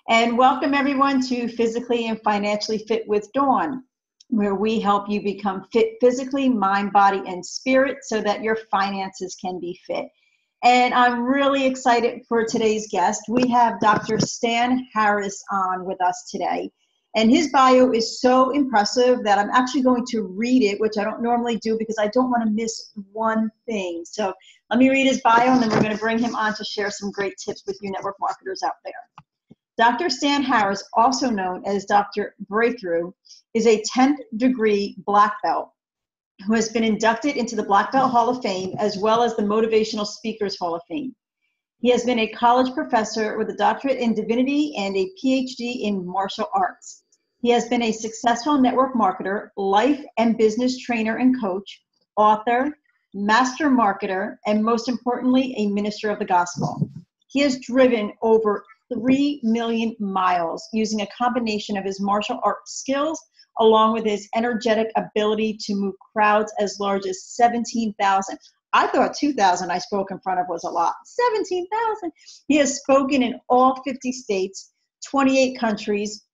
And welcome everyone to Physically and Financially Fit with Dawn, where we help you become fit physically, mind, body, and spirit so that your finances can be fit. And I'm really excited for today's guest. We have Dr. Stan Harris on with us today. And his bio is so impressive that I'm actually going to read it, which I don't normally do because I don't want to miss one thing. So let me read his bio, and then we're going to bring him on to share some great tips with you network marketers out there. Dr. Stan Harris, also known as Dr. Breakthrough, is a 10th degree black belt who has been inducted into the Black Belt Hall of Fame as well as the Motivational Speakers Hall of Fame. He has been a college professor with a doctorate in divinity and a PhD in martial arts. He has been a successful network marketer, life and business trainer and coach, author, master marketer, and most importantly, a minister of the gospel. He has driven over 3 million miles using a combination of his martial arts skills along with his energetic ability to move crowds as large as 17,000. I thought 2,000 I spoke in front of was a lot. 17,000. He has spoken in all 50 states, 28 countries,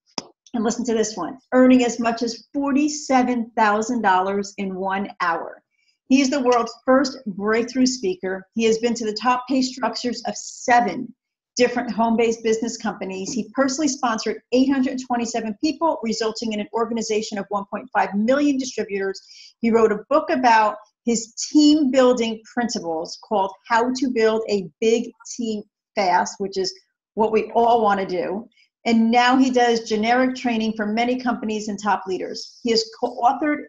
and listen to this one, earning as much as $47,000 in 1 hour. He is the world's first breakthrough speaker. He has been to the top pay structures of 7 different home-based business companies. He personally sponsored 827 people, resulting in an organization of 1.5 million distributors. He wrote a book about his team building principles called How to Build a Big Team Fast, which is what we all want to do. And now he does generic training for many companies and top leaders. He has co-authored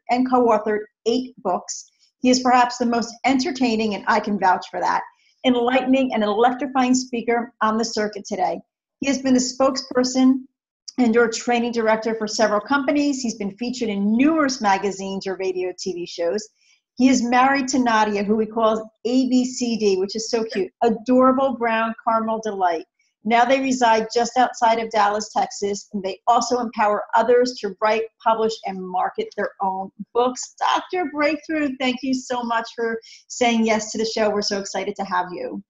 8 books. He is perhaps the most entertaining, and I can vouch for that, enlightening and electrifying speaker on the circuit today. He has been the spokesperson and or training director for several companies. He's been featured in numerous magazines or radio TV shows. He is married to Nadia, who he calls ABCD, which is so cute, adorable brown caramel delight. Now they reside just outside of Dallas, Texas, and they also empower others to write, publish, and market their own books. Dr. Breakthrough, thank you so much for saying yes to the show. We're so excited to have you.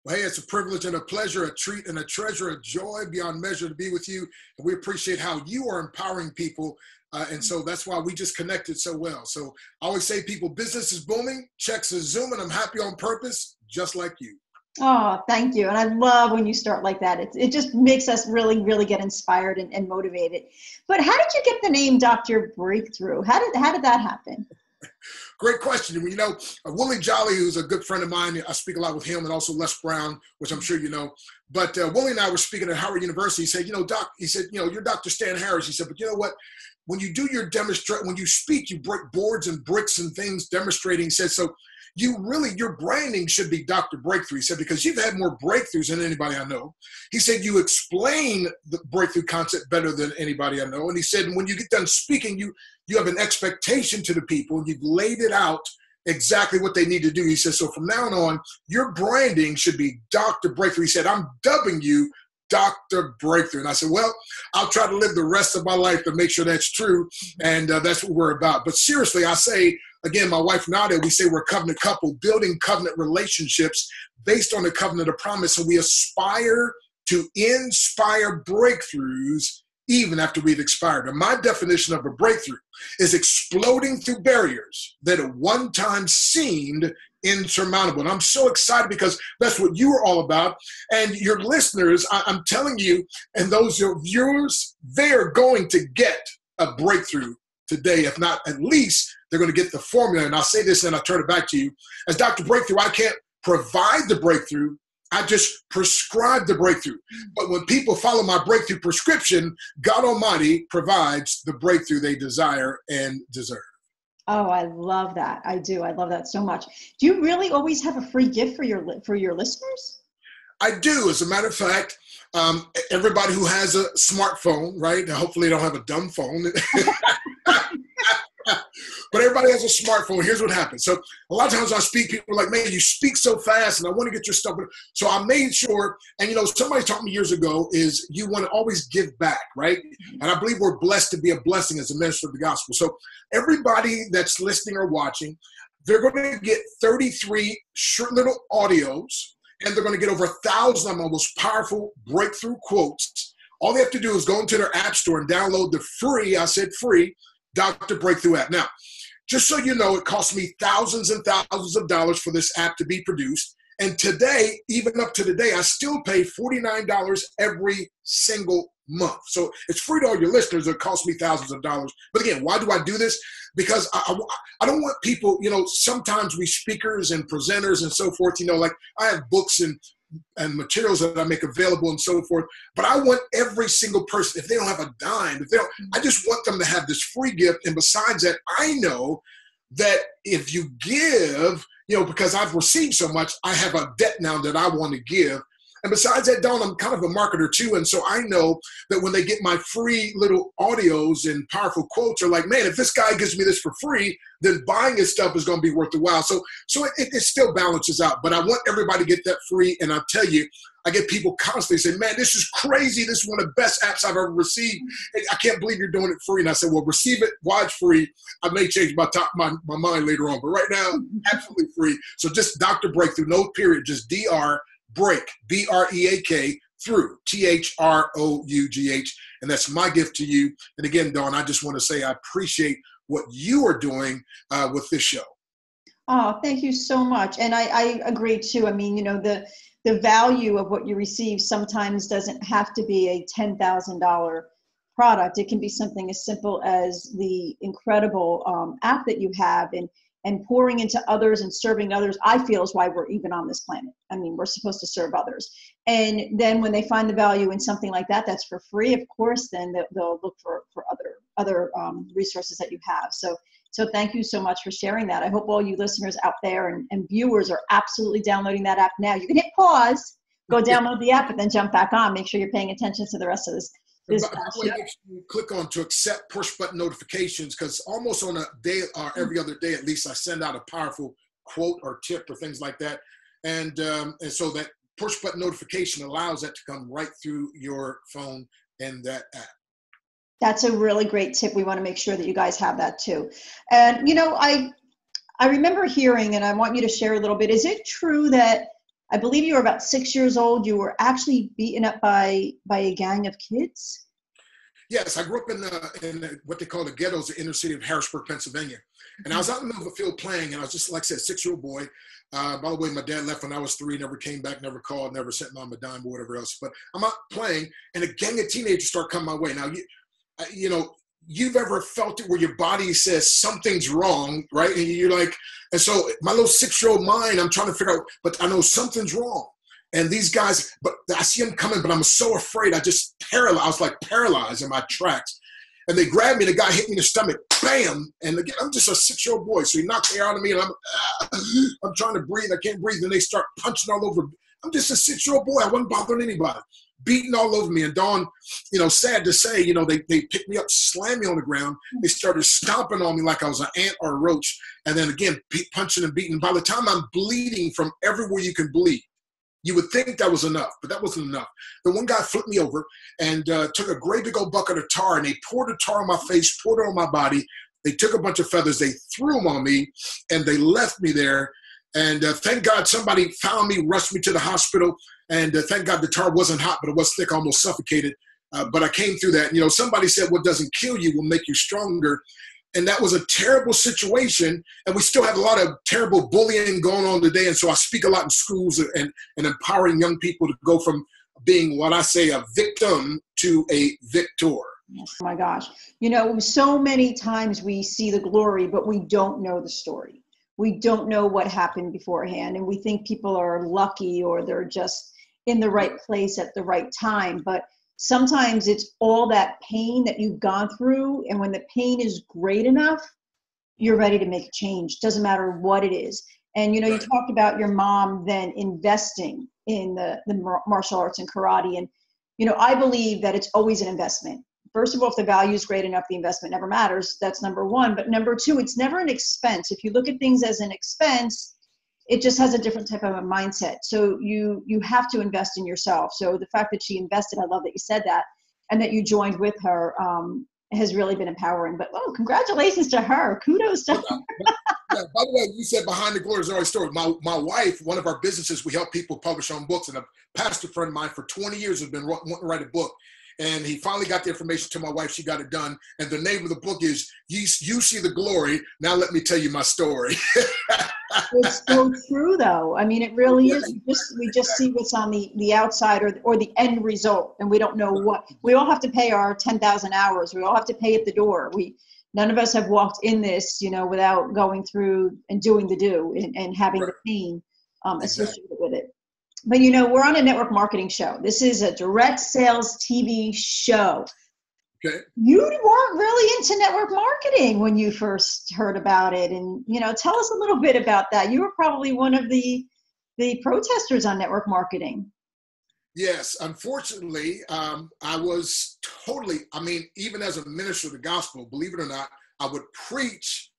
Well, hey, it's a privilege and a pleasure, a treat and a treasure, a joy beyond measure to be with you. And we appreciate how you are empowering people. And so that's why we just connected so well. So I always say, people, business is booming, checks are zooming. I'm happy on purpose, just like you. Oh, thank you. And I love when you start like that. It just makes us really, really get inspired and motivated. But how did you get the name Dr. Breakthrough? How did that happen? Great question. You know, Willie Jolly, who's a good friend of mine, I speak a lot with him, and also Les Brown, which I'm sure you know. But Willie and I were speaking at Howard University. He said, Doc, you're Dr. Stan Harris. He said, but you know what? When you do your when you speak, you break boards and bricks and things demonstrating. He said, so your branding should be Dr. Breakthrough. He said, because you've had more breakthroughs than anybody I know. He said, you explain the breakthrough concept better than anybody I know. And he said, when you get done speaking, you have an expectation to the people, and you've laid it out exactly what they need to do. He said, so from now on, your branding should be Dr. Breakthrough. He said, I'm dubbing you Dr. Breakthrough. And I said, well, I'll try to live the rest of my life to make sure that's true. And that's what we're about. But seriously, I say, again, my wife Nadia, we say we're a covenant couple, building covenant relationships based on the covenant of promise. And we aspire to inspire breakthroughs even after we've expired. And my definition of a breakthrough is exploding through barriers that at one time seemed insurmountable. And I'm so excited because that's what you are all about. And your listeners, I'm telling you, and those your viewers, they're going to get a breakthrough today. If not, at least they're going to get the formula. And I'll say this and I'll turn it back to you. As Dr. Breakthrough, I can't provide the breakthrough. I just prescribe the breakthrough. But when people follow my breakthrough prescription, God Almighty provides the breakthrough they desire and deserve. Oh, I love that. I do. I love that so much. Do you really always have a free gift for your listeners? I do. As a matter of fact, everybody who has a smartphone, right? Hopefully they don't have a dumb phone. But everybody has a smartphone. Here's what happens. So a lot of times I speak, people are like, man, you speak so fast and I want to get your stuff. So I made sure, and somebody taught me years ago is you want to always give back, right? And I believe we're blessed to be a blessing as a minister of the gospel. So everybody that's listening or watching, they're going to get 33 short little audios, and they're going to get over 1,000 of my most powerful breakthrough quotes All they have to do is go into their app store and download the free, I said free, Dr. Breakthrough app. Now, just so you know, it cost me thousands and thousands of dollars for this app to be produced. And today, even up to today, I still pay $49 every single month. So it's free to all your listeners. It costs me thousands of dollars. But again, why do I do this? Because I don't want people, sometimes we speakers and presenters and so forth, like I have books and materials that I make available and so forth. But I want every single person, if they don't have a dime, I just want them to have this free gift. And besides that, I know that if you give, because I've received so much, I have a debt now that I want to give. And besides that, Dawn, I'm kind of a marketer too. And so I know that when they get my free little audios and powerful quotes are like, man, if this guy gives me this for free, then buying his stuff is going to be worth the while. So it still balances out. But I want everybody to get that free. And I'll tell you, I get people constantly say, man, this is crazy. This is one of the best apps I've ever received. And I can't believe you're doing it free. And I said, well, receive it, watch free. I may change my mind later on. But right now, absolutely free. So just Dr. Breakthrough, no period, just DR Break, B-R-E-A-K, through, T-H-R-O-U-G-H. And that's my gift to you. And again, Dawn, I just want to say I appreciate what you are doing with this show. Oh, thank you so much. And I agree too. I mean, the value of what you receive sometimes doesn't have to be a $10,000 product. It can be something as simple as the incredible app that you have, and pouring into others and serving others, I feel is why we're even on this planet. I mean, we're supposed to serve others. And then when they find the value in something like that, that's for free, of course, then they'll look for other resources that you have. So thank you so much for sharing that. I hope all you listeners out there and viewers are absolutely downloading that app now. You can hit pause, go download the app, and then jump back on. Make sure you're paying attention to the rest of this. By the way, make sure you click on to accept push button notifications, because almost on a day or every other day at least, I send out a powerful quote or tip or things like that. And so that push button notification allows that to come right through your phone and that app. That's a really great tip. We want to make sure that you guys have that too. And, I remember hearing, and I want you to share a little bit, is it true that I believe you were about 6 years old, you were actually beaten up by a gang of kids? Yes, I grew up in what they call the ghettos, the inner city of Harrisburg, Pennsylvania. And I was out in the middle of the field playing, and I was just, like I said, 6-year-old boy. By the way, my dad left when I was 3, never came back, never called, never sent mom a dime or whatever else. But I'm out playing, and a gang of teenagers start coming my way. Now, you've ever felt it where your body says something's wrong, right? And you're like, and so my little 6-year-old mind, I'm trying to figure out, but I know something's wrong. And these guys, but I see them coming, but I'm so afraid. I was like paralyzed in my tracks. And they grabbed me, the guy hit me in the stomach, bam. And again, I'm just a 6-year-old boy. So he knocked the air out of me, and I'm trying to breathe. I can't breathe. And they start punching all over. I'm just a 6-year-old boy. I wasn't bothering anybody. Beating all over me. And Dawn, sad to say, they picked me up, slammed me on the ground. They started stomping on me like I was an ant or a roach. And then again, punching and beating. By the time I'm bleeding from everywhere you can bleed, you would think that was enough, but that wasn't enough. The one guy flipped me over and took a great big old bucket of tar, and they poured the tar on my face, poured it on my body. They took a bunch of feathers, they threw them on me, and they left me there. And thank God somebody found me, rushed me to the hospital. And thank God the tar wasn't hot, but it was thick, almost suffocated. But I came through that. Somebody said what doesn't kill you will make you stronger. And that was a terrible situation. And we still have a lot of terrible bullying going on today. And so I speak a lot in schools and empowering young people to go from being what I say a victim to a victor. Oh my gosh. So many times we see the glory, but we don't know the story. We don't know what happened beforehand. And we think people are lucky or they're just in the right place at the right time. But sometimes it's all that pain that you've gone through. And when the pain is great enough, you're ready to make a change. Doesn't matter what it is. And, you talked about your mom then investing in the martial arts and karate. And, I believe that it's always an investment. First of all, if the value is great enough, the investment never matters. That's number one. But number two, it's never an expense. If you look at things as an expense, it just has a different type of a mindset. So you have to invest in yourself. So the fact that she invested, I love that you said that, and that you joined with her has really been empowering. But congratulations to her. Kudos to her. Yeah, by the way, you said behind the glory is always story. My wife, one of our businesses, we help people publish on books, and a pastor friend of mine for 20 years has been wanting to write a book. And he finally got the information to my wife. She got it done. And the name of the book is You See the Glory. Now let me tell you my story. It's so true, though. I mean, it really is. We just see what's on the outside or the end result, and we don't know what. We all have to pay our 10,000 hours. We all have to pay at the door. None of us have walked in this, without going through and doing the do and having the pain associated with it. But, we're on a network marketing show. This is a direct sales TV show. Okay. You weren't really into network marketing when you first heard about it. And, tell us a little bit about that. You were probably one of the protesters on network marketing. Yes. Unfortunately, I was totally, even as a minister of the gospel, believe it or not, I would preach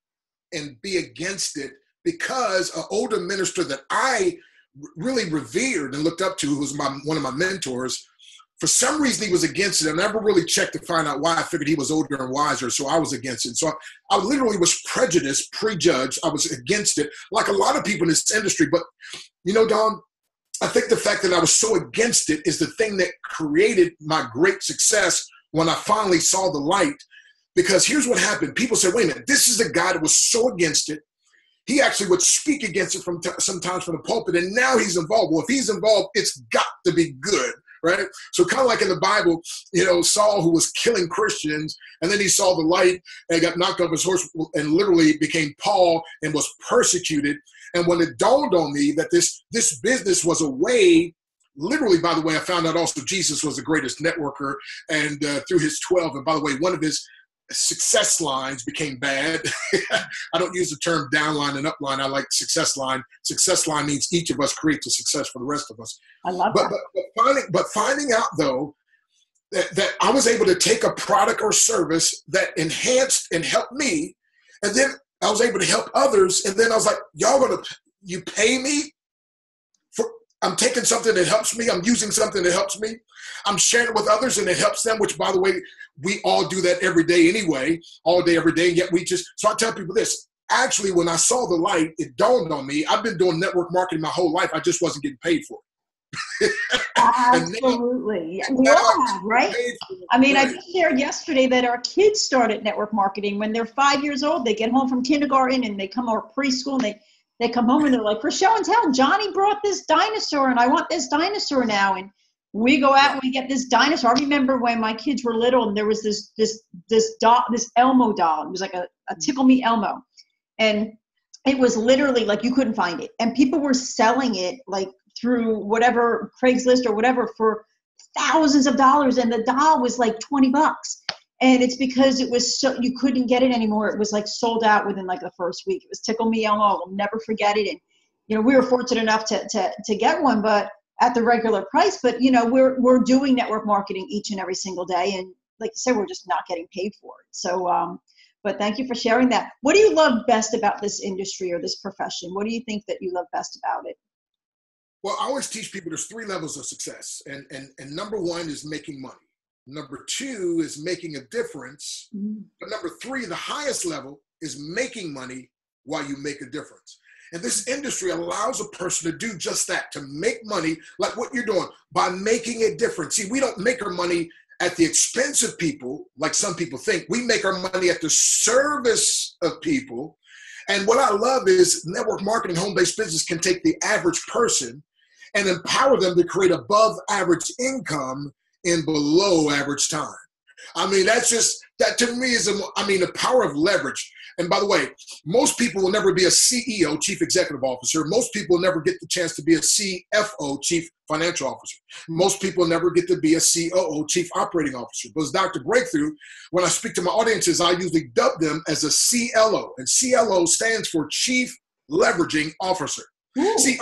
and be against it because an older minister that I really revered and looked up to, who was one of my mentors, for some reason he was against it. I never really checked to find out why. I figured he was older and wiser, so I was against it. So I literally was prejudiced, prejudged. I was against it, like a lot of people in this industry. But, Dawn, I think the fact that I was so against it is the thing that created my great success when I finally saw the light. Because here's what happened. People said, wait a minute, this is a guy that was so against it. He actually would speak against it sometimes from the pulpit, and now he's involved. Well, if he's involved, it's got to be good, right? So kind of like in the Bible, Saul, who was killing Christians, and then he saw the light and got knocked off his horse and literally became Paul and was persecuted. And when it dawned on me that this business was a way, literally, by the way, I found out also Jesus was the greatest networker, and through his 12, and by the way, one of his success lines became bad. I don't use the term downline and upline. I like success line. Success line means each of us creates a success for the rest of us. I love that. But finding out, though, that I was able to take a product or service that enhanced and helped me, and then I was able to help others, and then I was like, you pay me? I'm taking something that helps me. I'm using something that helps me. I'm sharing it with others and it helps them, which, by the way, we all do that every day anyway, all day, every day. And yet so I tell people this. Actually, when I saw the light, it dawned on me. I've been doing network marketing my whole life. I just wasn't getting paid for it. Absolutely. Right? I just shared yesterday that our kids started network marketing when they're 5 years old. They get home from kindergarten and they come over preschool and they come home and they're like, for show and tell, Johnny brought this dinosaur and I want this dinosaur now. And we go out and we get this dinosaur. I remember when my kids were little and there was this doll, this Elmo doll. It was like a Tickle Me Elmo. And it was literally like you couldn't find it. And people were selling it like through whatever, Craigslist or whatever, for thousands of dollars. And the doll was like $20. And it's because it was you couldn't get it anymore. It was like sold out within like the first week. It was Tickle Me Elmo. I'll never forget it. And, we were fortunate enough to get one, but at the regular price. But, we're doing network marketing each and every single day. And like you said, we're just not getting paid for it. So, but thank you for sharing that. What do you love best about this industry or this profession? What do you think that you love best about it? Well, I always teach people there's 3 levels of success. And number 1 is making money. Number 2 is making a difference. Mm-hmm. But number 3, the highest level, is making money while you make a difference. And this industry allows a person to do just that, to make money like what you're doing by making a difference. See, we don't make our money at the expense of people, like some people think. We make our money at the service of people. And what I love is network marketing, home-based business can take the average person and empower them to create above average income in below average time. That to me is, the power of leverage. And by the way, most people will never be a CEO, chief executive officer. Most people will never get the chance to be a CFO, chief financial officer. Most people never get to be a COO, chief operating officer. But as Dr. Breakthrough, when I speak to my audiences, I usually dub them as a CLO. And CLO stands for Chief Leveraging Officer. Ooh, see,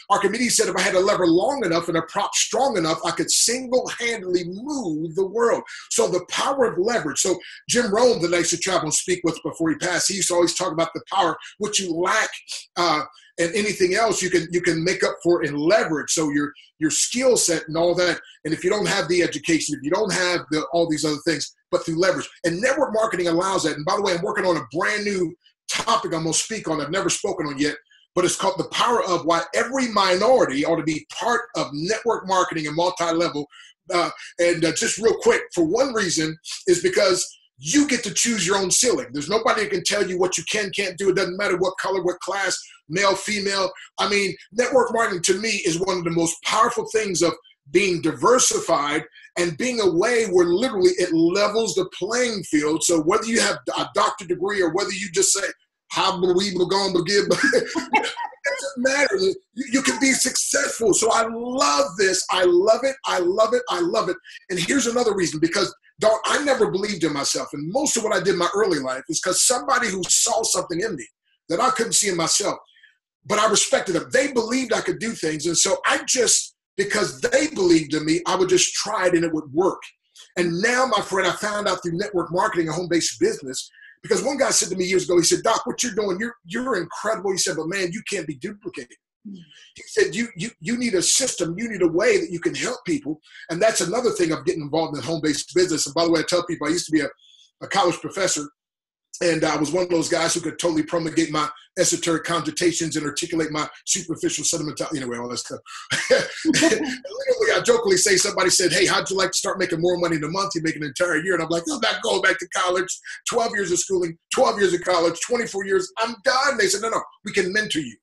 our committee said if I had a lever long enough and a prop strong enough, I could single-handedly move the world. So the power of leverage. So Jim Rohn, that I used to travel and speak with before he passed, he used to always talk about the power, what you lack and anything else you can make up for in leverage. So your skill set and all that. And if you don't have the education, if you don't have all these other things, but through leverage. And network marketing allows that. And by the way, I'm working on a brand new topic I'm going to speak on. I've never spoken on yet. but it's called The Power of Why Every Minority Ought to Be Part of Network Marketing and Multi-Level. Just real quick, for one reason is because you get to choose your own ceiling. There's nobody that can tell you what you can't do. It doesn't matter what color, what class, male, female. I mean, network marketing to me is one of the most powerful things of being diversified and being a way where literally it levels the playing field. So whether you have a doctorate degree or whether you just say, how we going to give, it doesn't matter. You can be successful. So I love this. I love it. I love it. I love it. And here's another reason, because dog, I never believed in myself. And most of what I did in my early life is because somebody who saw something in me that I couldn't see in myself, but I respected them. They believed I could do things. And so because they believed in me, I would just try it and it would work. And now, my friend, I found out through network marketing and home-based business, because one guy said to me years ago, he said, Doc, what you're doing, you're incredible. He said, but man, you can't be duplicated. He said, you need a system, you need a way that you can help people. And that's another thing of getting involved in home-based business. And by the way, I tell people I used to be a college professor, and I was one of those guys who could totally promulgate my esoteric cogitations and articulate my superficial sentimentality. Anyway, all that stuff. Literally, I jokingly say, somebody said, hey, how'd you like to start making more money in a month? You make an entire year. And I'm like, I'm not going back to college. 12 years of schooling, 12 years of college, 24 years. I'm done. They said, no, we can mentor you.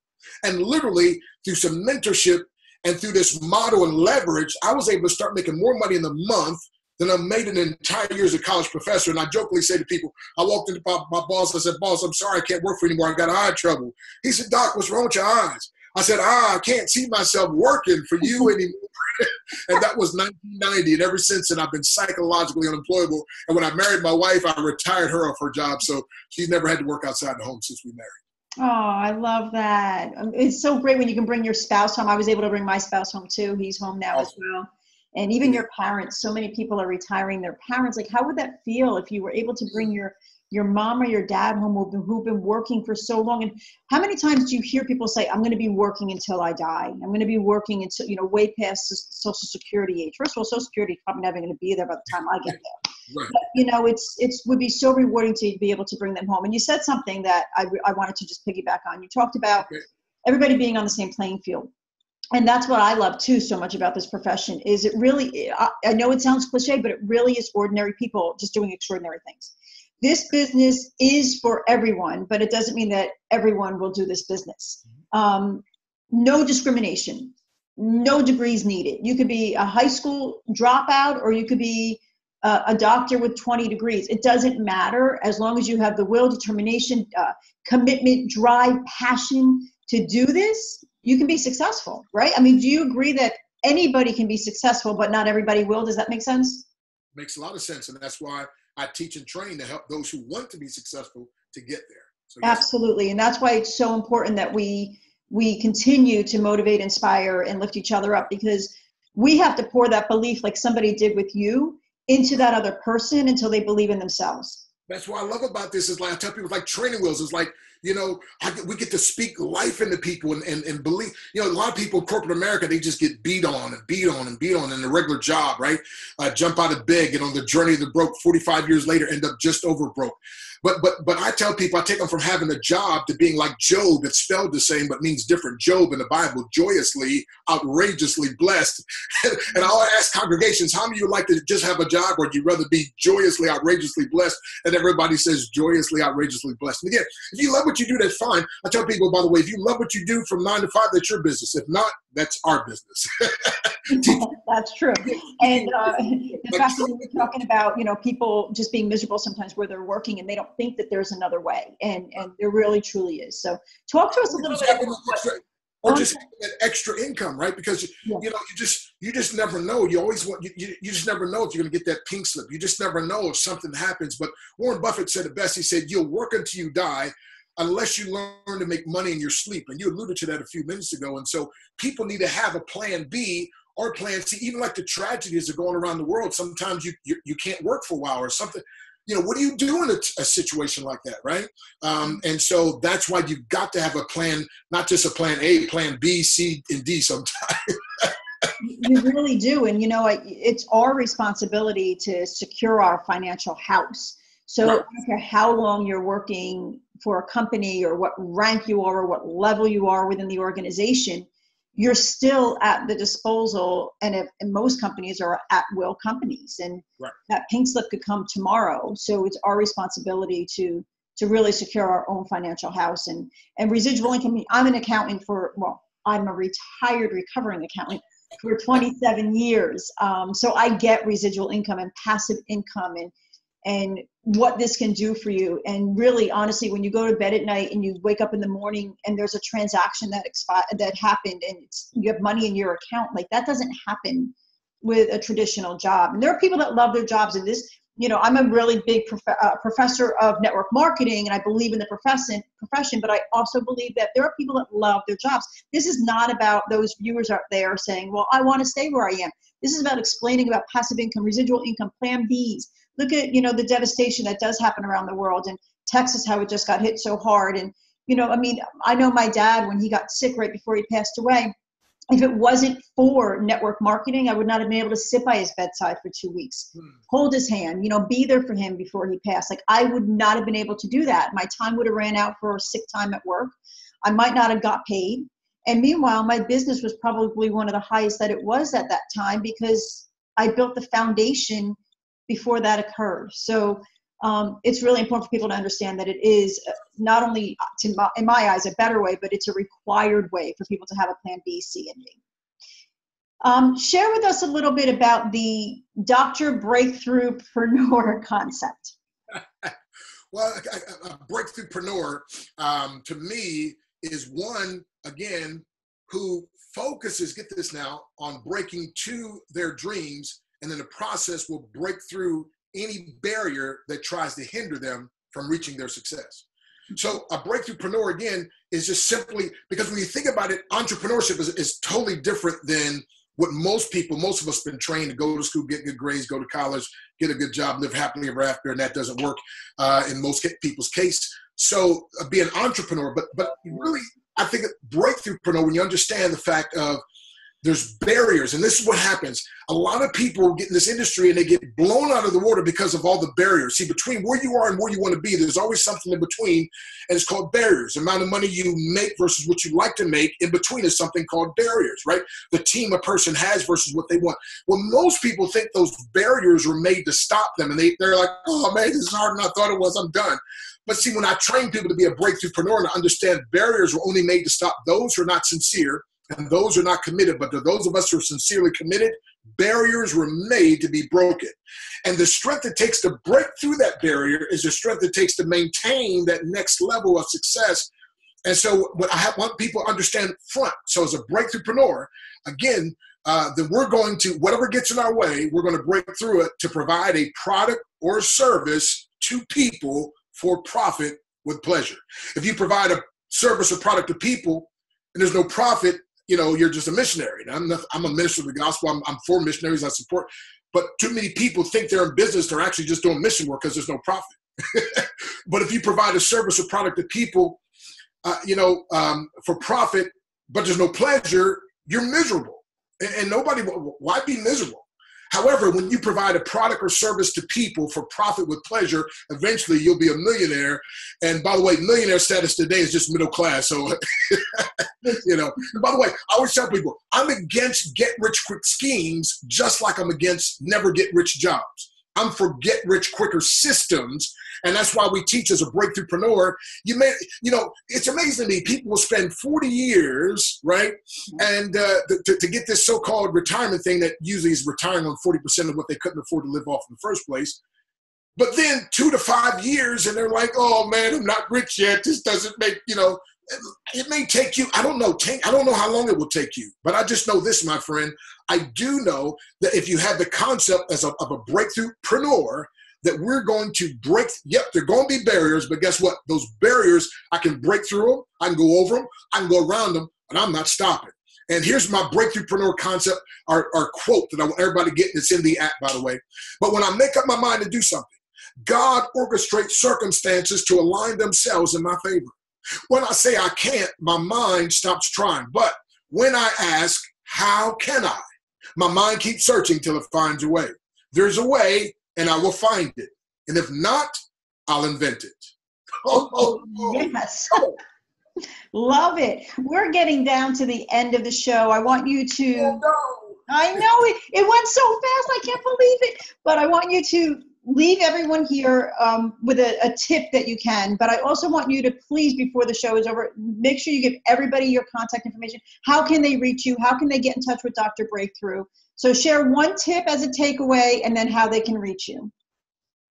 And literally, through some mentorship and through this model and leverage, I was able to start making more money in the month than I made an entire year as a college professor. And I jokingly say to people, I walked into my boss, I said, boss, I'm sorry, I can't work for you anymore. I got eye trouble. He said, Doc, what's wrong with your eyes? I said, I can't see myself working for you anymore. And that was 1990. And ever since then, I've been psychologically unemployable. And when I married my wife, I retired her off her job. So she's never had to work outside the home since we married. Oh, I love that. It's so great when you can bring your spouse home. I was able to bring my spouse home too. He's home now as well. And even your parents, so many people are retiring their parents. Like, how would that feel if you were able to bring your mom or your dad home who've been working for so long? And how many times do you hear people say, I'm going to be working until I die? I'm going to be working until, way past Social Security age. First of all, Social Security is probably never going to be there by the time I get there. Right. But, it would be so rewarding to be able to bring them home. And you said something that I wanted to just piggyback on. You talked about everybody being on the same playing field. And that's what I love too so much about this profession is it really, I know it sounds cliche, but it really is ordinary people just doing extraordinary things. This business is for everyone, but it doesn't mean that everyone will do this business. No discrimination, no degrees needed. You could be a high school dropout or you could be a doctor with 20 degrees. It doesn't matter as long as you have the will, determination, commitment, drive, passion to do this. You can be successful, right? I mean, do you agree that anybody can be successful, but not everybody will? Does that make sense? Makes a lot of sense. And that's why I teach and train to help those who want to be successful to get there. So, yes. Absolutely. And that's why it's so important that we continue to motivate, inspire, and lift each other up, because we have to pour that belief like somebody did with you into that other person until they believe in themselves. That's what I love about this is like I tell people, like training wheels is like, we get to speak life into people and believe, a lot of people in corporate America, they just get beat on and beat on and beat on in a regular job, right? Jump out of bed, get on the journey to broke, 45 years later, end up just over broke. But I tell people, I take them from having a job to being like Job. It's spelled the same, but means different. Job in the Bible, joyously, outrageously blessed. And I'll ask congregations, how many of you like to just have a job, or do you rather be joyously, outrageously blessed? And everybody says joyously, outrageously blessed. And again, if you love what you do, that's fine. I tell people, by the way, if you love what you do from 9 to 5, that's your business. If not, that's our business. That's true. And the fact that we're talking about, people just being miserable sometimes where they're working and they don't think that there's another way. And there really, truly is. So talk to us a little bit. Or just that extra income, right? Because you just never know. You always want you just never know if you're going to get that pink slip. You just never know if something happens. But Warren Buffett said it best. He said, "You'll work until you die, unless you learn to make money in your sleep." And you alluded to that a few minutes ago. And so people need to have a plan B or plan C. Even like the tragedies that are going around the world, sometimes you can't work for a while or something. What do you do in a situation like that, right? And so that's why you've got to have a plan, not just a plan A, plan B, C, and D sometimes. You really do. And, it's our responsibility to secure our financial house. So I don't care how long you're working for a company or what rank you are or what level you are within the organization, you're still at the disposal, and most companies are at will companies, and right. That pink slip could come tomorrow. So it's our responsibility to really secure our own financial house. And residual income, I'm an accountant I'm a retired recovering accountant for 27 years. So I get residual income and passive income and what this can do for you. And really, honestly, when you go to bed at night and you wake up in the morning and there's a transaction that happened and you have money in your account, like that doesn't happen with a traditional job. And there are people that love their jobs. And this, I'm a really big professor of network marketing, and I believe in the profession, but I also believe that there are people that love their jobs. This is not about those viewers out there saying, well, I want to stay where I am. This is about explaining about passive income, residual income, plan Bs. Look at, the devastation that does happen around the world, and Texas, how it just got hit so hard. And, I know my dad, when he got sick right before he passed away, if it wasn't for network marketing, I would not have been able to sit by his bedside for 2 weeks, hold his hand, be there for him before he passed. Like, I would not have been able to do that. My time would have ran out for sick time at work. I might not have got paid. And meanwhile, my business was probably one of the highest that it was at that time because I built the foundation before that occurred. So it's really important for people to understand that it is not only, in my eyes, a better way, but it's a required way for people to have a plan B, C, and D. Share with us a little bit about the Dr. Breakthroughpreneur concept. Well, a breakthroughpreneur, to me, is one, again, who focuses, get this now, on breaking to their dreams, and then the process will break through any barrier that tries to hinder them from reaching their success. So a breakthroughpreneur, again, is just simply, because when you think about it, entrepreneurship is totally different than what most of us been trained to go to school, get good grades, go to college, get a good job, live happily ever after, and that doesn't work in most people's case. So be an entrepreneur, but really, I think a breakthroughpreneur, when you understand the fact of there's barriers, and this is what happens. A lot of people get in this industry and they get blown out of the water because of all the barriers. See, between where you are and where you want to be, there's always something in between, and it's called barriers. The amount of money you make versus what you like to make, in between is something called barriers, right? The team a person has versus what they want. Well, most people think those barriers were made to stop them, and they're like, oh man, this is harder than I thought it was, I'm done. But see, when I train people to be a breakthroughpreneur and to understand barriers were only made to stop those who are not sincere, and those are not committed, but to those of us who are sincerely committed, barriers were made to be broken. And the strength it takes to break through that barrier is the strength it takes to maintain that next level of success. And so what I want people to understand front. So as a breakthroughpreneur, again, then we're going to, whatever gets in our way, we're going to break through it to provide a product or service to people for profit with pleasure. If you provide a service or product to people and there's no profit, you're just a missionary. And I'm a minister of the gospel. I'm for missionaries. I support. But too many people think they're in business. They're actually just doing mission work because there's no profit. But if you provide a service or product to people, for profit, but there's no pleasure, you're miserable. And nobody, why be miserable? However, when you provide a product or service to people for profit with pleasure, eventually you'll be a millionaire. And by the way, millionaire status today is just middle class. So, And by the way, I always tell people, I'm against get-rich-quick schemes just like I'm against never-get-rich jobs. I'm for get-rich-quicker systems. And that's why we teach as a breakthroughpreneur. It's amazing to me. People will spend 40 years, right? And to get this so-called retirement thing that usually is retiring on 40% of what they couldn't afford to live off in the first place. But then 2 to 5 years and they're like, oh man, I'm not rich yet. This doesn't make, it may take you, I don't know how long it will take you, but I just know this, my friend. I do know that if you have the concept of a breakthroughpreneur, that we're going to break, there are going to be barriers, but guess what? Those barriers, I can break through them, I can go over them, I can go around them, and I'm not stopping. And here's my breakthroughpreneur concept, our quote that I want everybody to get, it's in the app, by the way. But when I make up my mind to do something, God orchestrates circumstances to align themselves in my favor. When I say I can't, my mind stops trying. But when I ask, how can I? My mind keeps searching till it finds a way. There's a way, and I will find it. And if not, I'll invent it. Yes. Love it. We're getting down to the end of the show. I want you to, I know it went so fast. I can't believe it. But I want you to leave everyone here with a tip that you can. But I also want you to please, before the show is over, make sure you give everybody your contact information. How can they reach you? How can they get in touch with Dr. Breakthrough? So share one tip as a takeaway and then how they can reach you.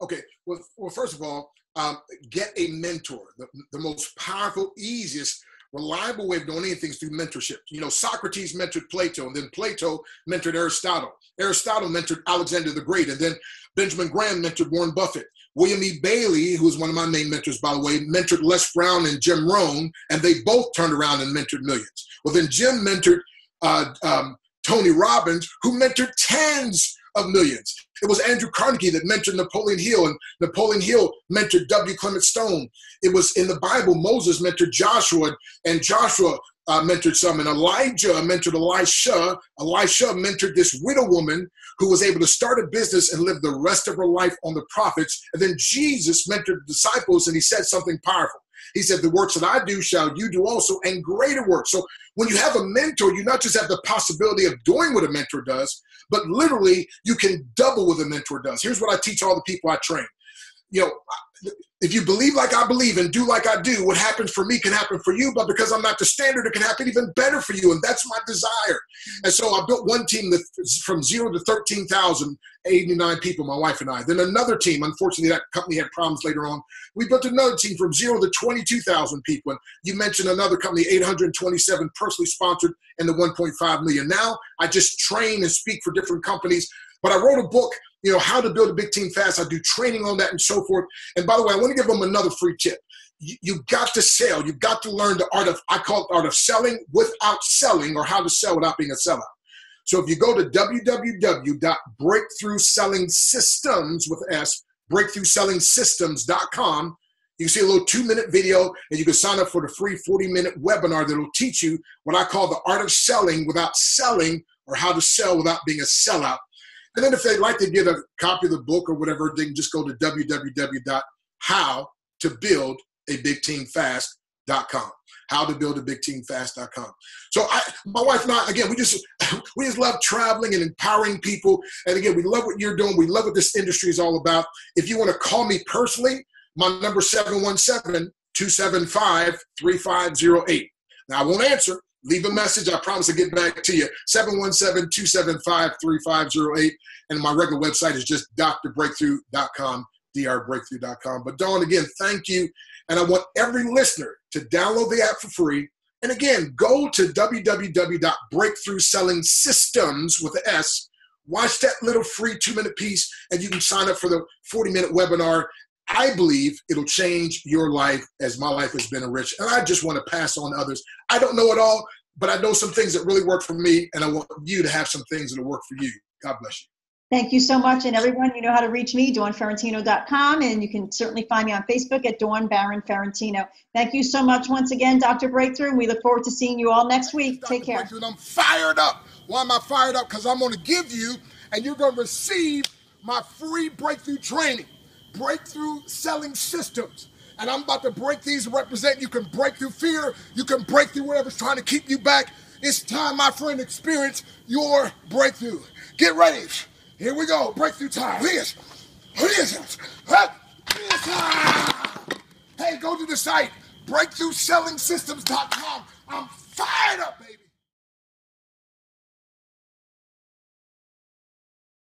Okay. Well, first of all, get a mentor. The most powerful, easiest, reliable way of doing anything is through mentorship. You know, Socrates mentored Plato, and then Plato mentored Aristotle. Aristotle mentored Alexander the Great, and then Benjamin Graham mentored Warren Buffett. William E. Bailey, who is one of my main mentors, by the way, mentored Les Brown and Jim Rohn, and they both turned around and mentored millions. Well, then Jim mentored Tony Robbins, who mentored tens of millions. It was Andrew Carnegie that mentored Napoleon Hill, and Napoleon Hill mentored W. Clement Stone. It was in the Bible, Moses mentored Joshua, and Joshua mentored some, and Elijah mentored Elisha. Elisha mentored this widow woman who was able to start a business and live the rest of her life on the prophets. And then Jesus mentored disciples, and he said something powerful. He said, the works that I do shall you do also, and greater works. So when you have a mentor, you not just have the possibility of doing what a mentor does, but literally you can double what a mentor does. Here's what I teach all the people I train. You know, if you believe like I believe and do like I do, what happens for me can happen for you, but because I'm not the standard, it can happen even better for you, and that's my desire. And so I built one team that's from 0 to 13,089 people, my wife and I. Then another team, unfortunately that company had problems later on. We built another team from 0 to 22,000 people. And you mentioned another company, 827 personally sponsored, and the 1.5 million. Now I just train and speak for different companies, but I wrote a book, you know, how to build a big team fast. I do training on that and so forth. And by the way, I want to give them another free tip. You got to sell. You've got to learn the art of, I call it the art of selling without selling, or how to sell without being a sellout. So if you go to www.breakthroughsellingsystems with S, breakthroughsellingsystems.com, you can see a little 2-minute video, and you can sign up for the free 40-minute webinar that will teach you what I call the art of selling without selling, or how to sell without being a sellout. And then if they'd like to get a copy of the book or whatever, they can just go to www.howtobuildabigteamfast.com. Howtobuildabigteamfast.com. So my wife and I, again, we just love traveling and empowering people. And again, we love what you're doing. We love what this industry is all about. If you want to call me personally, my number is 717-275-3508. Now, I won't answer. Leave a message. I promise to get back to you. 717-275-3508. And my regular website is just drbreakthrough.com, drbreakthrough.com. But Dawn, again, thank you. And I want every listener to download the app for free. And again, go to www.breakthroughsellingsystems with an S. Watch that little free 2-minute piece, and you can sign up for the 40-minute webinar. I believe it'll change your life as my life has been enriched. And I just want to pass on to others. I don't know it all, but I know some things that really work for me, and I want you to have some things that will work for you. God bless you. Thank you so much. And everyone, you know how to reach me, DawnFerentino.com, and you can certainly find me on Facebook at Dawn Baron Ferentino. Thank you so much once again, Dr. Breakthrough. We look forward to seeing you all next week. Take care. I'm fired up. Why am I fired up? Because I'm going to give you, and you're going to receive my free breakthrough training. Breakthrough Selling Systems. And I'm about to break these and represent. You can break through fear. You can break through whatever's trying to keep you back. It's time, my friend, to experience your breakthrough. Get ready. Here we go. Breakthrough time. Hey, go to the site, breakthroughsellingsystems.com. I'm fired up, baby.